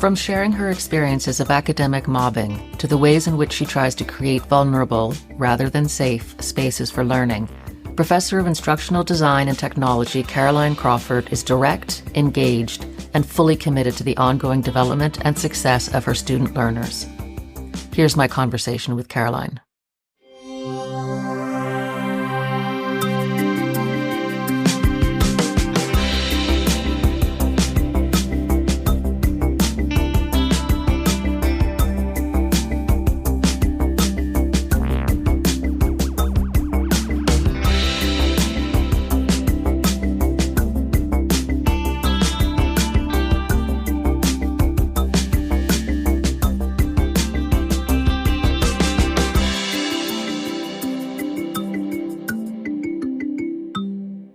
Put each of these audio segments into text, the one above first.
From sharing her experiences of academic mobbing to the ways in which she tries to create vulnerable, rather than safe, spaces for learning, Professor of Instructional Design and Technology Caroline Crawford is direct, engaged, and fully committed to the ongoing development and success of her student learners. Here's my conversation with Caroline.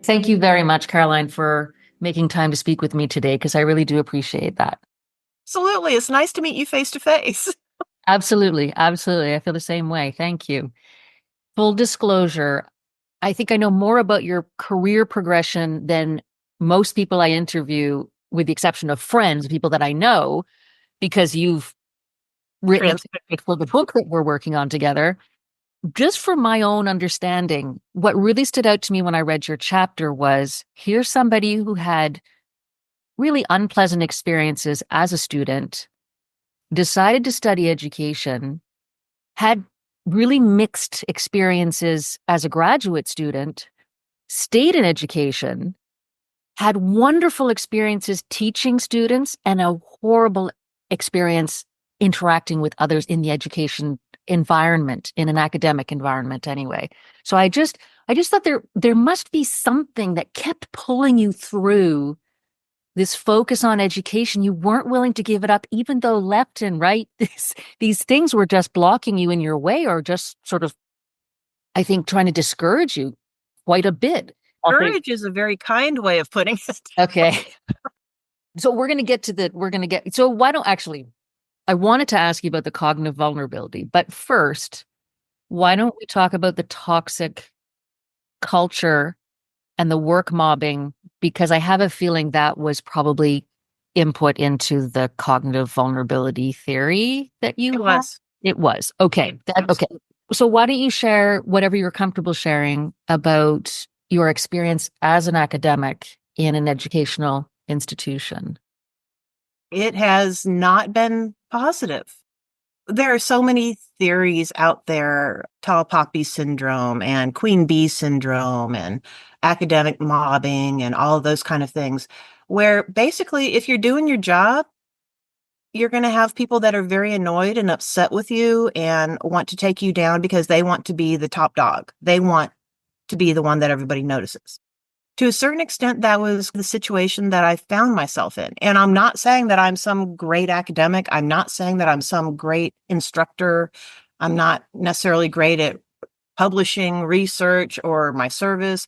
Thank you very much, Caroline, for making time to speak with me today, because I really do appreciate that. Absolutely. It's nice to meet you face to face. Absolutely. Absolutely. I feel the same way. Thank you. Full disclosure, I think I know more about your career progression than most people I interview, with the exception of friends, people that I know, because you've written for the book that we're working on together. Just for my own understanding, what really stood out to me when I read your chapter was, here's somebody who had really unpleasant experiences as a student, decided to study education, had really mixed experiences as a graduate student, stayed in education, had wonderful experiences teaching students, and a horrible experience interacting with others in the education environment, in an academic environment anyway. So I just thought there must be something that kept pulling you through this focus on education. You weren't willing to give it up, even though left and right, these things were just blocking you in your way, or just sort of, I think, trying to discourage you quite a bit. Courage is a very kind way of putting it. Okay. So so why don't I wanted to ask you about the cognitive vulnerability, but first, why don't we talk about the toxic culture and the work mobbing? Because I have a feeling that was probably input into the cognitive vulnerability theory that you have. It was. Okay. Okay. So why don't you share whatever you're comfortable sharing about your experience as an academic in an educational institution? It has not been positive. There are so many theories out there, tall poppy syndrome and queen bee syndrome and academic mobbing and all of those kind of things, where basically if you're doing your job, you're going to have people that are very annoyed and upset with you and want to take you down because they want to be the top dog. They want to be the one that everybody notices. To a certain extent, that was the situation that I found myself in. And I'm not saying that I'm some great academic. I'm not saying that I'm some great instructor. I'm not necessarily great at publishing research or my service.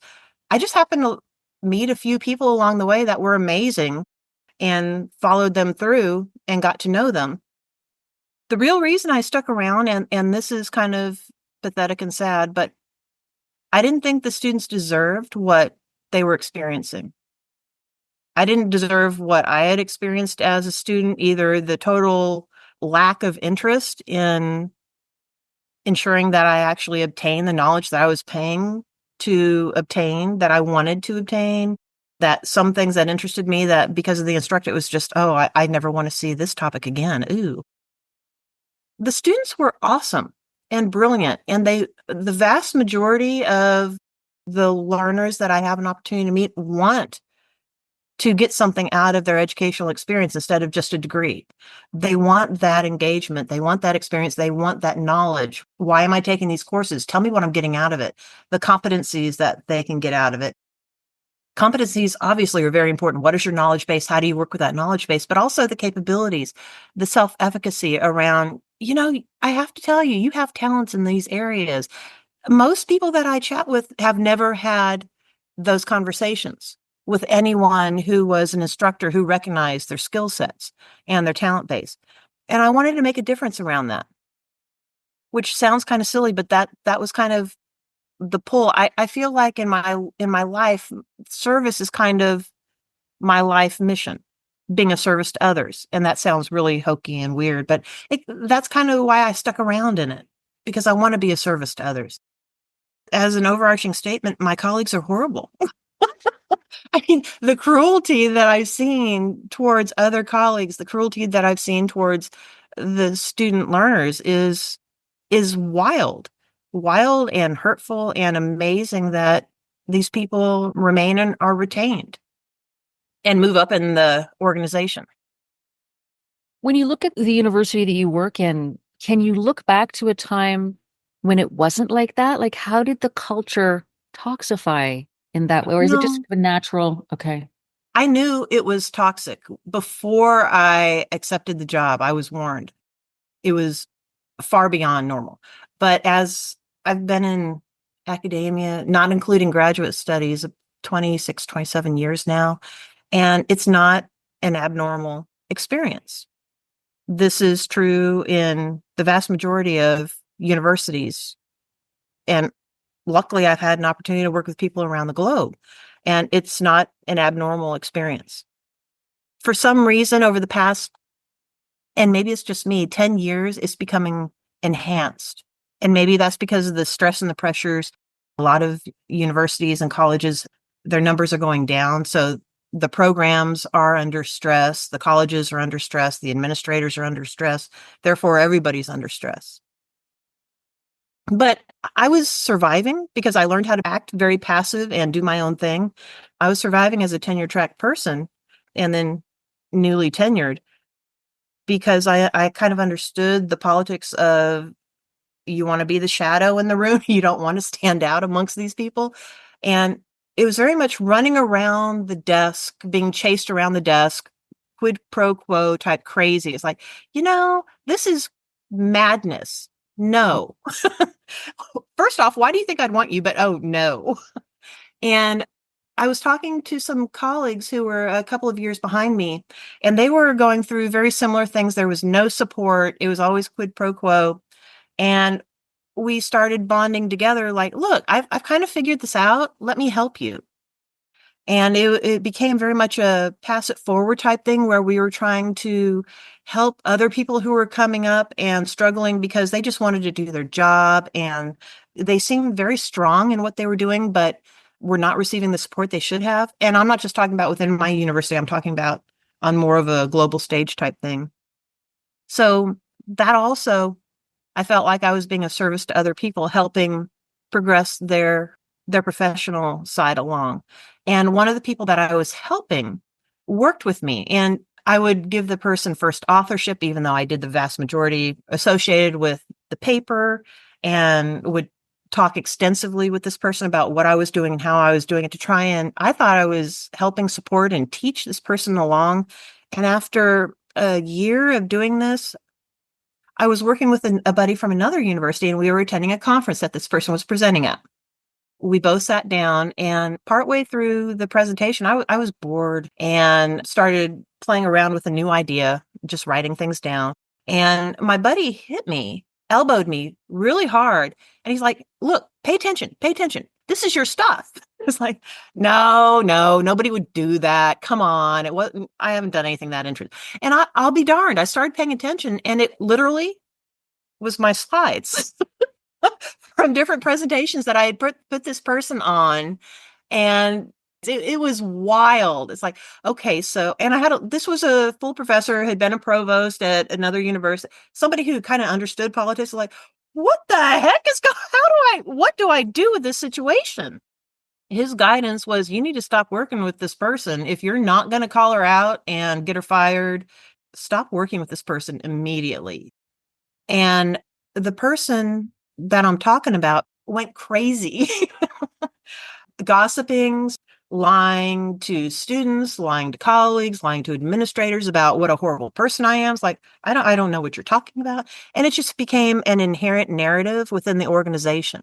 I just happened to meet a few people along the way that were amazing and followed them through and got to know them. The real reason I stuck around, and this is kind of pathetic and sad, but I didn't think the students deserved what they were experiencing. I didn't deserve what I had experienced as a student, either the total lack of interest in ensuring that I actually obtained the knowledge that I was paying to obtain, that I wanted to obtain, that some things that interested me, that because of the instructor, it was just, I never want to see this topic again. Ooh. The students were awesome and brilliant, and the vast majority of the learners that I have an opportunity to meet want to get something out of their educational experience instead of just a degree. They want that engagement. They want that experience. They want that knowledge. Why am I taking these courses? Tell me what I'm getting out of it. The competencies that they can get out of it. Competencies obviously are very important. What is your knowledge base? How do you work with that knowledge base? But also the capabilities, the self-efficacy around, I have to tell you, you have talents in these areas. Most people that I chat with have never had those conversations with anyone who was an instructor who recognized their skill sets and their talent base. And I wanted to make a difference around that, which sounds kind of silly, but that was kind of the pull. I feel like in my life, service is kind of my life mission. being of service to others. And that sounds really hokey and weird, but that's kind of why I stuck around in it, because I want to be of service to others. As an overarching statement, my colleagues are horrible. I mean, the cruelty that I've seen towards other colleagues, the cruelty that I've seen towards the student learners is wild, wild and hurtful and amazing that these people remain and are retained and move up in the organization. When you look at the university that you work in, can you look back to a time when it wasn't like that? Like, how did the culture toxify in that way? Or is it just No, a natural? Okay. I knew it was toxic before I accepted the job. I was warned. It was far beyond normal. But as I've been in academia, not including graduate studies, 26, 27 years now, and it's not an abnormal experience. This is true in the vast majority of universities. And luckily, I've had an opportunity to work with people around the globe, and it's not an abnormal experience. For some reason, over the past, and maybe it's just me, 10 years, it's becoming enhanced. And maybe that's because of the stress and the pressures. A lot of universities and colleges, their numbers are going down. So the programs are under stress, the colleges are under stress, the administrators are under stress. Therefore, everybody's under stress. But I was surviving because I learned how to act very passive and do my own thing. I was surviving as a tenure track person and then newly tenured because I kind of understood the politics of you want to be the shadow in the room. You don't want to stand out amongst these people. And it was very much running around the desk, being chased around the desk, quid pro quo type crazy. It's like, this is madness. No. First off, why do you think I'd want you? But oh, no. And I was talking to some colleagues who were a couple of years behind me, and they were going through very similar things. There was no support. It was always quid pro quo. And we started bonding together like, look, I've kind of figured this out. Let me help you. And it became very much a pass it forward type thing where we were trying to help other people who were coming up and struggling because they just wanted to do their job. And they seemed very strong in what they were doing, but were not receiving the support they should have. And I'm not just talking about within my university, I'm talking about on more of a global stage type thing. So that also, I felt like I was being of service to other people, helping progress their professional side along. And one of the people that I was helping worked with me, and I would give the person first authorship, even though I did the vast majority associated with the paper, and would talk extensively with this person about what I was doing and how I was doing it to try and I thought I was helping support and teach this person along. And after a year of doing this, I was working with a buddy from another university, and we were attending a conference that this person was presenting at. We both sat down, and partway through the presentation, I was bored and started playing around with a new idea, just writing things down. And my buddy hit me, elbowed me really hard. And he's like, look, pay attention, pay attention. This is your stuff. It's like, no, nobody would do that. Come on. I haven't done anything that interesting. And I'll be darned. I started paying attention, and it literally was my slides from different presentations that I had put this person on. And it was wild. It's like, okay, so, and this was a full professor, had been a provost at another university, somebody who kind of understood politics, like, what the heck is going, what do I do with this situation? His guidance was, you need to stop working with this person. If you're not going to call her out and get her fired, stop working with this person immediately. And the person that I'm talking about went crazy, gossiping, lying to students, lying to colleagues, lying to administrators about what a horrible person I am. It's like, I don't know what you're talking about. And it just became an inherent narrative within the organization.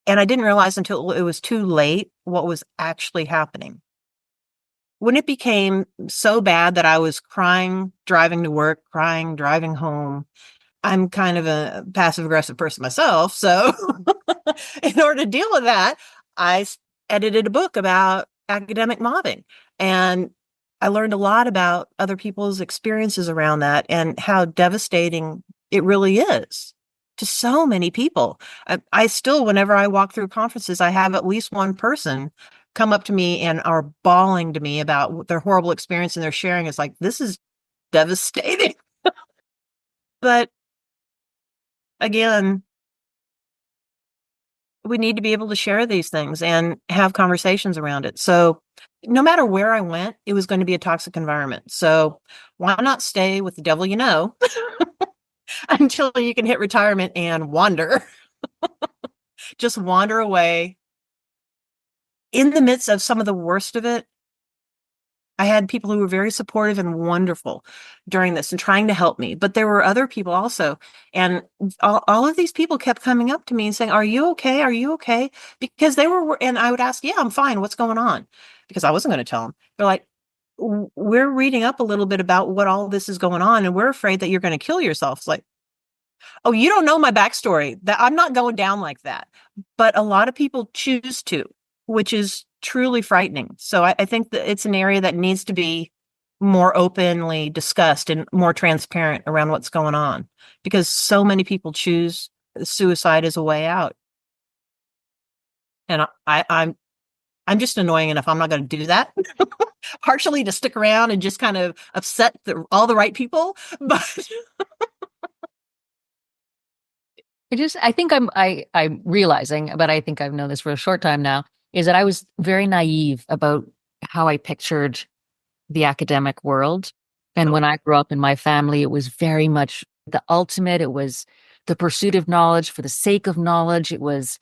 And I didn't realize until it was too late what was actually happening. When it became so bad that I was crying, driving to work, crying, driving home, I'm kind of a passive aggressive person myself. So in order to deal with that, I edited a book about academic mobbing. And I learned a lot about other people's experiences around that and how devastating it really is to so many people. I still, whenever I walk through conferences, I have at least one person come up to me and are bawling to me about their horrible experience, and they're sharing. It's like, this is devastating. But again, we need to be able to share these things and have conversations around it. So no matter where I went, it was going to be a toxic environment. So why not stay with the devil you know until you can hit retirement and wander? Just wander away. In the midst of some of the worst of it, I had people who were very supportive and wonderful during this and trying to help me. But there were other people also. And all of these people kept coming up to me and saying, "Are you okay? Are you okay?" Because they were, and I would ask, "Yeah, I'm fine. What's going on?" Because I wasn't going to tell them. They're like, "We're reading up a little bit about what all this is going on, and we're afraid that you're going to kill yourself." It's like, "Oh, you don't know my backstory. That I'm not going down like that." But a lot of people choose to, which is truly frightening. So I think that it's an area that needs to be more openly discussed and more transparent around what's going on, because so many people choose suicide as a way out. And I'm just annoying enough. I'm not going to do that. Partially to stick around and just kind of upset all the right people, but I think I'm realizing, but I think I've known this for a short time now, is that I was very naive about how I pictured the academic world. And when I grew up in my family, it was very much the ultimate. It was the pursuit of knowledge for the sake of knowledge. It was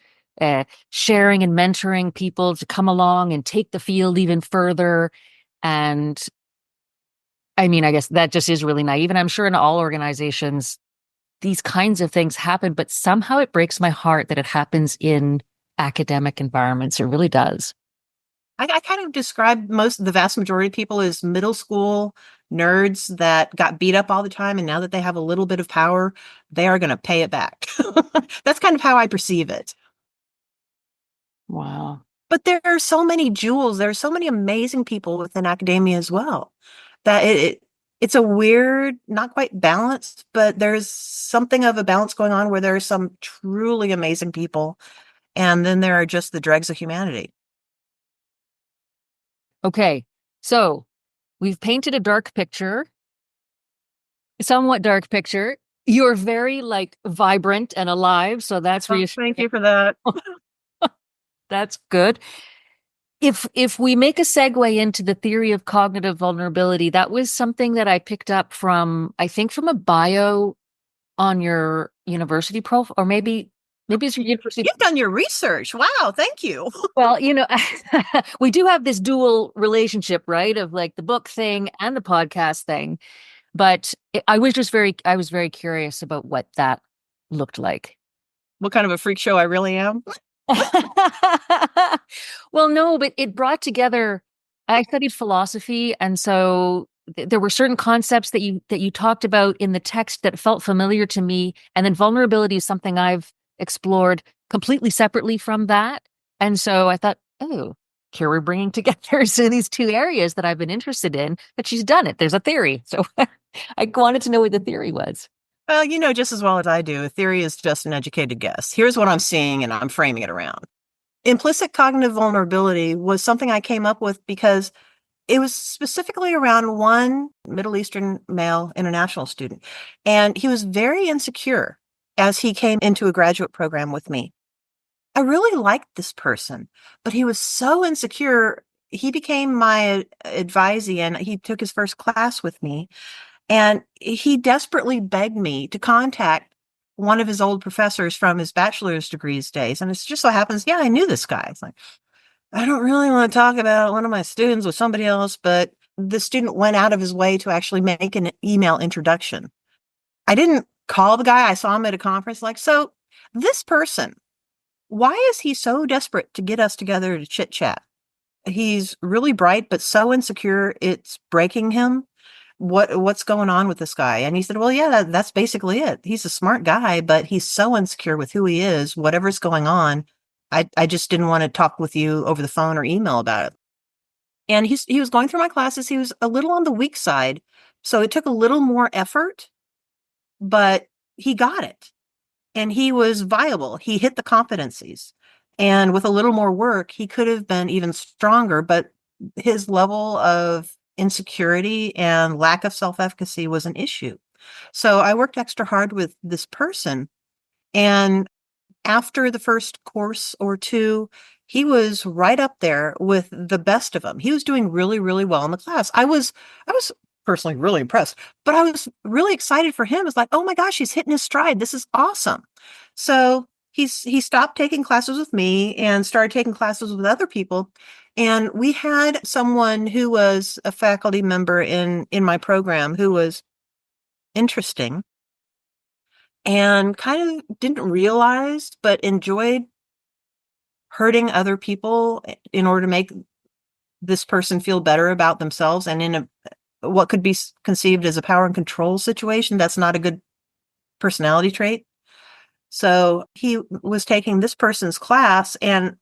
sharing and mentoring people to come along and take the field even further. And I mean, I guess that just is really naive. And I'm sure in all organizations, these kinds of things happen, but somehow it breaks my heart that it happens in academic environments. It really does. I kind of describe the vast majority of people as middle school nerds that got beat up all the time. And now that they have a little bit of power, they are going to pay it back. That's kind of how I perceive it. Wow. But there are so many jewels. There are so many amazing people within academia as well, that it's a weird, not quite balanced, but there's something of a balance going on where there are some truly amazing people. And then there are just the dregs of humanity. Okay. So we've painted a dark picture, somewhat dark picture. You're very like vibrant and alive. So that's Oh, reassuring. thank you for that. That's good. If we make a segue into the theory of cognitive vulnerability, that was something that I picked up from, I think, from a bio on your university profile, or maybe it's your university. You've done your research. Wow, thank you. Well, we do have this dual relationship, right? Of like the book thing and the podcast thing. But I was very curious about what that looked like. What kind of a freak show I really am. Well, no, but it brought together. I studied philosophy, and so there were certain concepts that you talked about in the text that felt familiar to me, and then vulnerability is something I've explored completely separately from that. And so I thought, oh, here we're bringing together so these two areas that I've been interested in. But she's done it. There's a theory, so I wanted to know what the theory was. Well, you know just as well as I do, a theory is just an educated guess. Here's what I'm seeing, and I'm framing it around. Implicit cognitive vulnerability was something I came up with because it was specifically around one Middle Eastern male international student. And he was very insecure as he came into a graduate program with me. I really liked this person, but he was so insecure. He became my advisee and he took his first class with me. And he desperately begged me to contact one of his old professors from his bachelor's degrees days. And it just so happens, yeah, I knew this guy. It's like, I don't really want to talk about one of my students with somebody else, but the student went out of his way to actually make an email introduction. I didn't call the guy. I saw him at a conference. Like, so this person, why is he so desperate to get us together to chit chat? He's really bright, but so insecure, it's breaking him. What's going on with this guy? And he said, well, yeah, that's basically it. He's a smart guy, but he's so insecure with who he is, whatever's going on. I just didn't want to talk with you over the phone or email about it. And he was going through my classes. He was a little on the weak side. So it took a little more effort, but he got it. And he was viable. He hit the competencies. And with a little more work, he could have been even stronger, but his level of insecurity and lack of self-efficacy was an issue. So I worked extra hard with this person. And after the first course or two, he was right up there with the best of them. He was doing really, really well in the class. I was personally really impressed, but I was really excited for him. It's like, oh my gosh, he's hitting his stride. This is awesome. So he stopped taking classes with me and started taking classes with other people. And we had someone who was a faculty member in my program who was interesting and kind of didn't realize, but enjoyed hurting other people in order to make this person feel better about themselves. And in what could be conceived as a power and control situation, that's not a good personality trait. So he was taking this person's class, and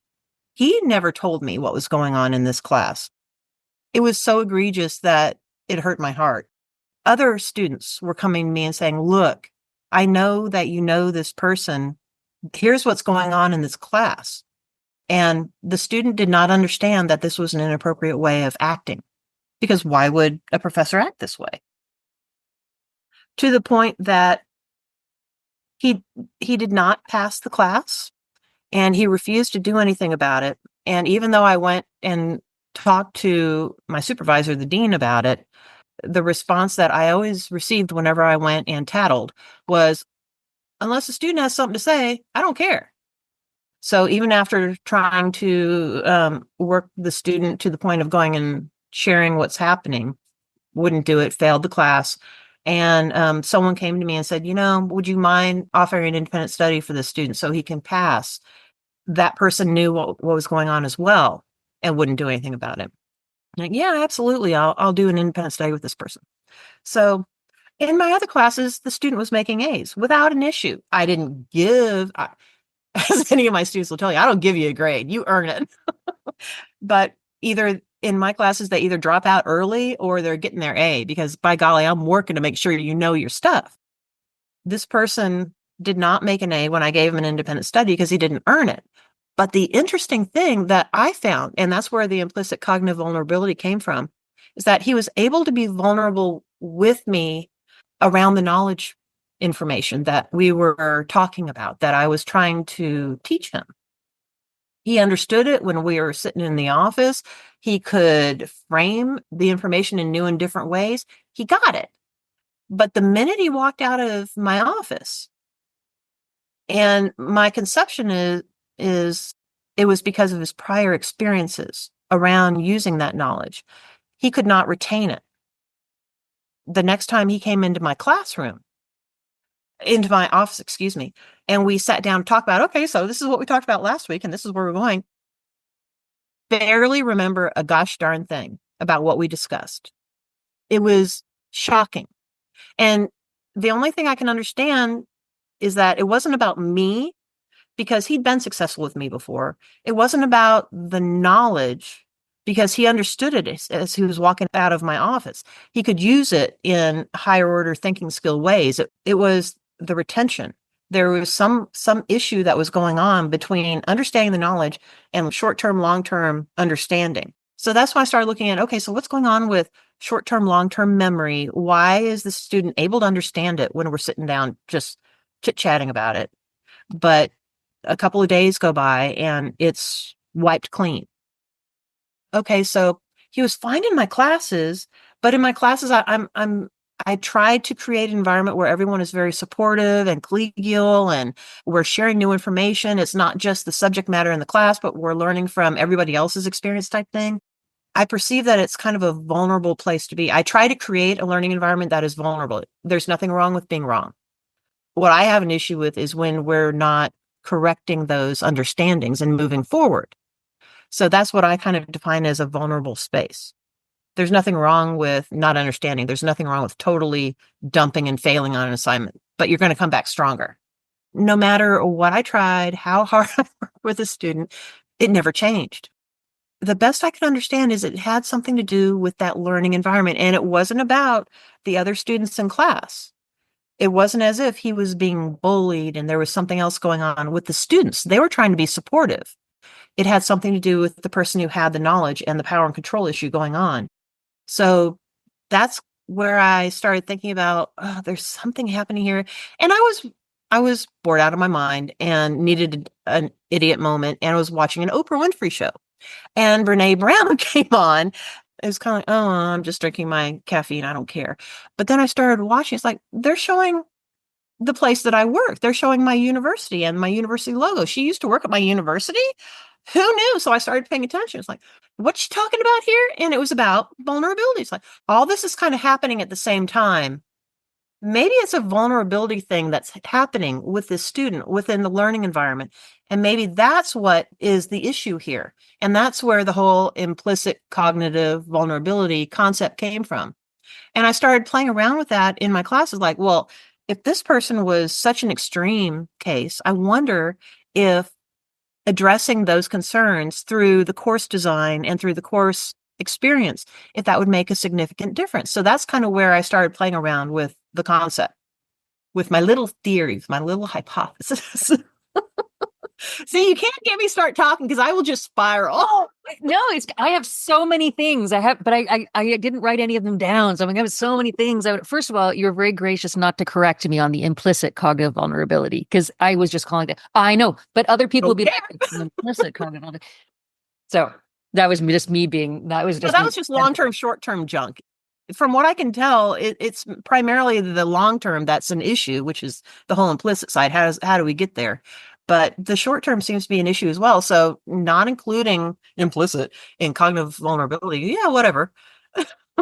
he never told me what was going on in this class. It was so egregious that it hurt my heart. Other students were coming to me and saying, look, I know that you know this person. Here's what's going on in this class. And the student did not understand that this was an inappropriate way of acting, because why would a professor act this way? To the point that he did not pass the class, and he refused to do anything about it. And even though I went and talked to my supervisor, the dean, about it, the response that I always received whenever I went and tattled was, unless the student has something to say, I don't care. So even after trying to work the student to the point of going and sharing what's happening, wouldn't do it, failed the class. And someone came to me and said, would you mind offering an independent study for this student so he can pass? That person knew what was going on as well and wouldn't do anything about it. Like, yeah, absolutely. I'll do an independent study with this person. So in my other classes, the student was making A's without an issue. I didn't give, as any of my students will tell you, I don't give you a grade. You earn it. But either in my classes, they either drop out early or they're getting their A, because by golly, I'm working to make sure you know your stuff. This person did not make an A when I gave him an independent study because he didn't earn it. But the interesting thing that I found, and that's where the implicit cognitive vulnerability came from, is that he was able to be vulnerable with me around the knowledge information that we were talking about, that I was trying to teach him. He understood it when we were sitting in the office. He could frame the information in new and different ways. He got it. But the minute he walked out of my office, and my conception is it was because of his prior experiences around using that knowledge, he could not retain it. The next time he came into my office, excuse me, and we sat down to talk about, okay, so this is what we talked about last week, and this is where we're going. Barely remember a gosh darn thing about what we discussed. It was shocking. And the only thing I can understand is that it wasn't about me, because he'd been successful with me before. It wasn't about the knowledge, because he understood it as he was walking out of my office. He could use it in higher order thinking skill ways. It was the retention. There was some issue that was going on between understanding the knowledge and short-term, long-term understanding. So that's why I started looking at, okay, so what's going on with short-term, long-term memory? Why is the student able to understand it when we're sitting down just chit-chatting about it? But a couple of days go by and it's wiped clean. Okay, so he was fine in my classes, but in my classes, I tried to create an environment where everyone is very supportive and collegial, and we're sharing new information. It's not just the subject matter in the class, but we're learning from everybody else's experience type thing. I perceive that it's kind of a vulnerable place to be. I try to create a learning environment that is vulnerable. There's nothing wrong with being wrong. What I have an issue with is when we're not correcting those understandings and moving forward. So that's what I kind of define as a vulnerable space. There's nothing wrong with not understanding. There's nothing wrong with totally dumping and failing on an assignment, but you're going to come back stronger. No matter what I tried, how hard I worked with a student, it never changed. the best I could understand is it had something to do with that learning environment. And it wasn't about the other students in class. It wasn't as if he was being bullied and there was something else going on with the students. They were trying to be supportive. It had something to do with the person who had the knowledge and the power and control issue going on. So that's where I started thinking about, oh, there's something happening here. And I was bored out of my mind and needed an idiot moment. And I was watching an Oprah Winfrey show. And Brene Brown came on. It was kind of like, oh, I'm just drinking my caffeine. I don't care. But then I started watching. It's like they're showing the place that I work. They're showing my university and my university logo. She used to work at my university. Who knew? So I started paying attention. It's like, what's she talking about here? And it was about vulnerability. It's like all this is kind of happening at the same time. Maybe it's a vulnerability thing that's happening with this student within the learning environment. And maybe that's what is the issue here. And that's where the whole implicit cognitive vulnerability concept came from. And I started playing around with that in my classes, like, well, if this person was such an extreme case, I wonder if addressing those concerns through the course design and through the course experience, if that would make a significant difference. So that's kind of where I started playing around with the concept, with my little theories, my little hypothesis. See, you can't get me start talking because I will just spiral. Oh no, I have so many things. But I didn't write any of them down. So I have so many things. First of all, you're very gracious not to correct me on the implicit cognitive vulnerability because I was just calling it. I know, but other people would be like it's an implicit cognitive vulnerability. So that was just me being. That was just. So that was just long-term, short-term junk. From what I can tell, it's primarily the long-term that's an issue, which is the whole implicit side. How do we get there? But the short term seems to be an issue as well. So not including implicit in cognitive vulnerability. Yeah, whatever.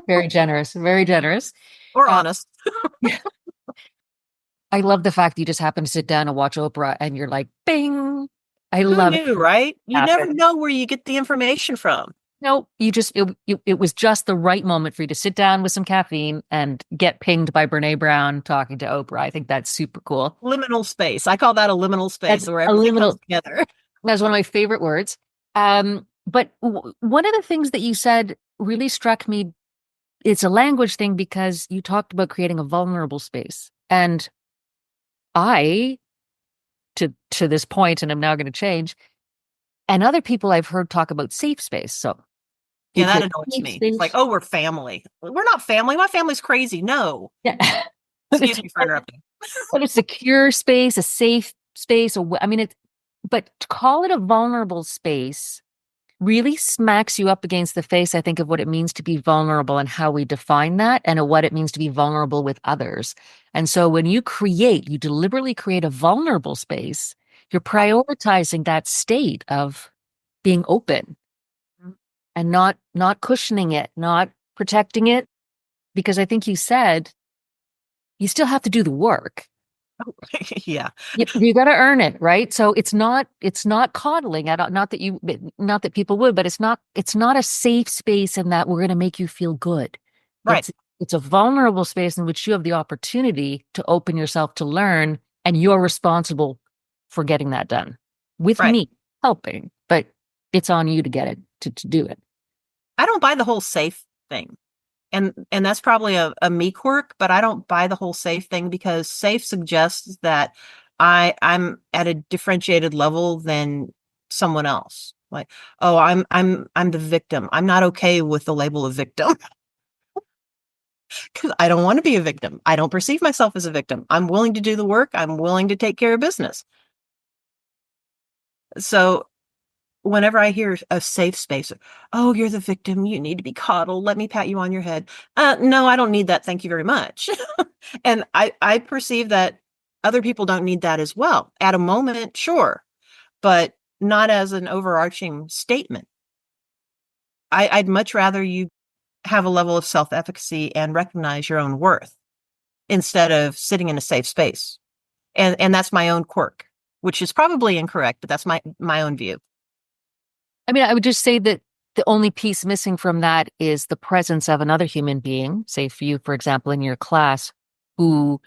Very generous, very generous. Or honest. I love the fact that you just happen to sit down and watch Oprah and you're like, bing. I Who love knew, it. right? You never know where you get the information from. No, it was just the right moment for you to sit down with some caffeine and get pinged by Brene Brown talking to Oprah. I think that's super cool. Liminal space. I call that a liminal space That's where a everything liminal. comes together. That's one of my favorite words. But one of the things that you said really struck me. It's a language thing because you talked about creating a vulnerable space, and I, to this point, and I'm now going to change. And other people I've heard talk about safe space. So yeah, that annoys me. It's like, oh, we're family. We're not family. My family's crazy. No. Yeah. Excuse me for interrupting. But a secure space, a safe space. But to call it a vulnerable space really smacks you up against the face, I think, of what it means to be vulnerable and how we define that and what it means to be vulnerable with others. And so when you deliberately create a vulnerable space, you're prioritizing that state of being open and not cushioning it, not protecting it. Because I think you said you still have to do the work. Yeah. You got to earn it, right? So it's not coddling. Not that people would, but it's not a safe space in that we're going to make you feel good. Right. It's a vulnerable space in which you have the opportunity to open yourself to learn, and you're responsible for getting that done with me helping, but it's on you to get it to do it. I don't buy the whole safe thing. And that's probably a me quirk, but I don't buy the whole safe thing because safe suggests that I'm at a differentiated level than someone else. Like, oh, I'm the victim. I'm not okay with the label of victim because I don't want to be a victim. I don't perceive myself as a victim. I'm willing to do the work. I'm willing to take care of business. So whenever I hear a safe space, oh, you're the victim, you need to be coddled, let me pat you on your head. No, I don't need that. Thank you very much. And I perceive that other people don't need that as well. At a moment, sure, but not as an overarching statement. I'd much rather you have a level of self-efficacy and recognize your own worth instead of sitting in a safe space. And that's my own quirk, which is probably incorrect, but that's my own view. I mean, I would just say that the only piece missing from that is the presence of another human being, say for you, for example, in your class, who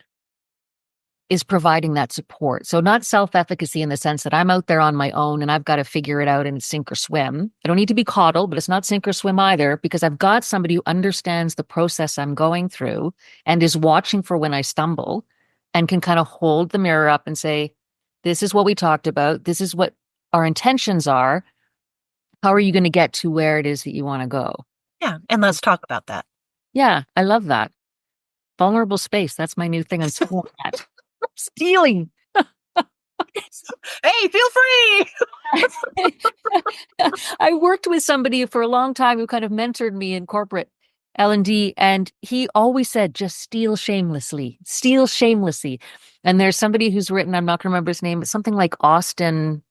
is providing that support. So not self-efficacy in the sense that I'm out there on my own and I've got to figure it out and sink or swim. I don't need to be coddled, but it's not sink or swim either, because I've got somebody who understands the process I'm going through and is watching for when I stumble and can kind of hold the mirror up and say, this is what we talked about. This is what our intentions are. How are you going to get to where it is that you want to go? Yeah. And let's talk about that. Yeah, I love that. Vulnerable space. That's my new thing. I'm sworn at. Stealing. Hey, feel free. I worked with somebody for a long time who kind of mentored me in corporate L&D, and he always said, just steal shamelessly, steal shamelessly. And there's somebody who's written, I'm not going to remember his name, but something like Austin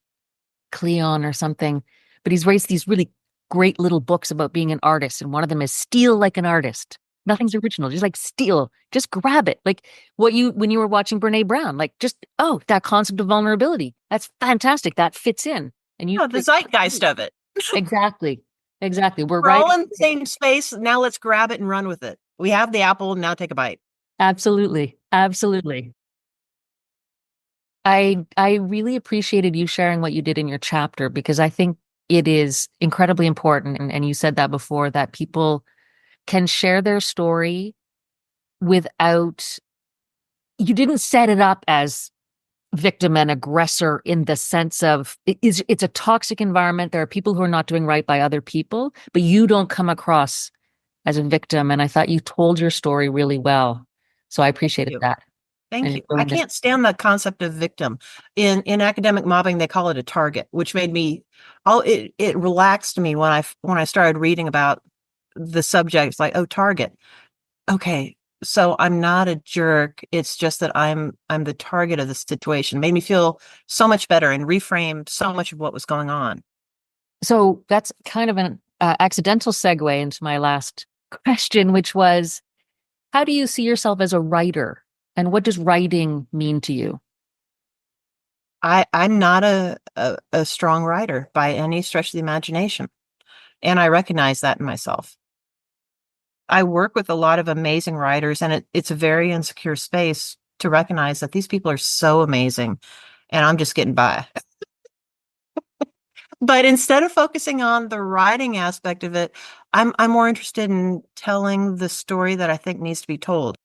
Kleon or something, but he's raised these really great little books about being an artist. And one of them is Steal Like an Artist. Nothing's original. Just like steal, just grab it. Like when you were watching Brene Brown, like just, oh, that concept of vulnerability. That's fantastic. That fits in. And you, Oh, the zeitgeist of it. exactly. Exactly. We're We're right. all in the same space. Now let's grab it and run with it. We have the apple. Now take a bite. Absolutely. Absolutely. I really appreciated you sharing what you did in your chapter, because I think it is incredibly important. And you said that before, that people can share their story without, you didn't set it up as victim and aggressor in the sense of it's a toxic environment. There are people who are not doing right by other people, but you don't come across as a victim. And I thought you told your story really well. So I appreciated that. Thank you. I can't stand the concept of victim. In academic mobbing, they call it a target, which made me it relaxed me when I started reading about the subject. It's like, oh, target. Okay, so I'm not a jerk. It's just that I'm the target of the situation. It made me feel so much better and reframed so much of what was going on. So that's kind of an accidental segue into my last question, which was, how do you see yourself as a writer? And what does writing mean to you? I'm not a strong writer by any stretch of the imagination. And I recognize that in myself. I work with a lot of amazing writers, and it's a very insecure space to recognize that these people are so amazing, and I'm just getting by. But instead of focusing on the writing aspect of it, I'm more interested in telling the story that I think needs to be told.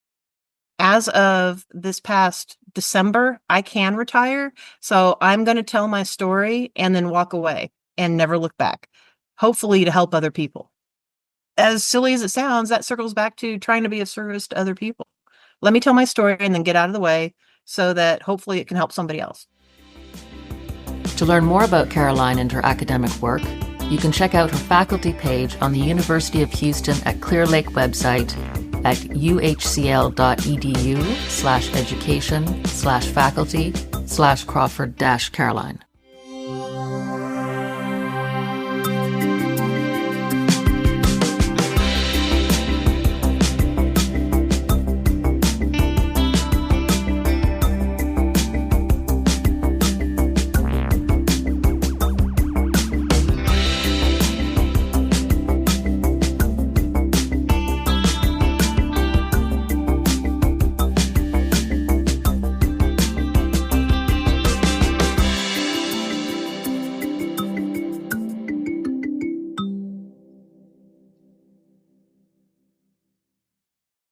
As of this past December, I can retire, so I'm going to tell my story and then walk away and never look back, hopefully to help other people. As silly as it sounds, that circles back to trying to be of service to other people. Let me tell my story and then get out of the way so that hopefully it can help somebody else. To learn more about Caroline and her academic work, you can check out her faculty page on the University of Houston at Clear Lake website at uhcl.edu/education/faculty/Crawford-Caroline.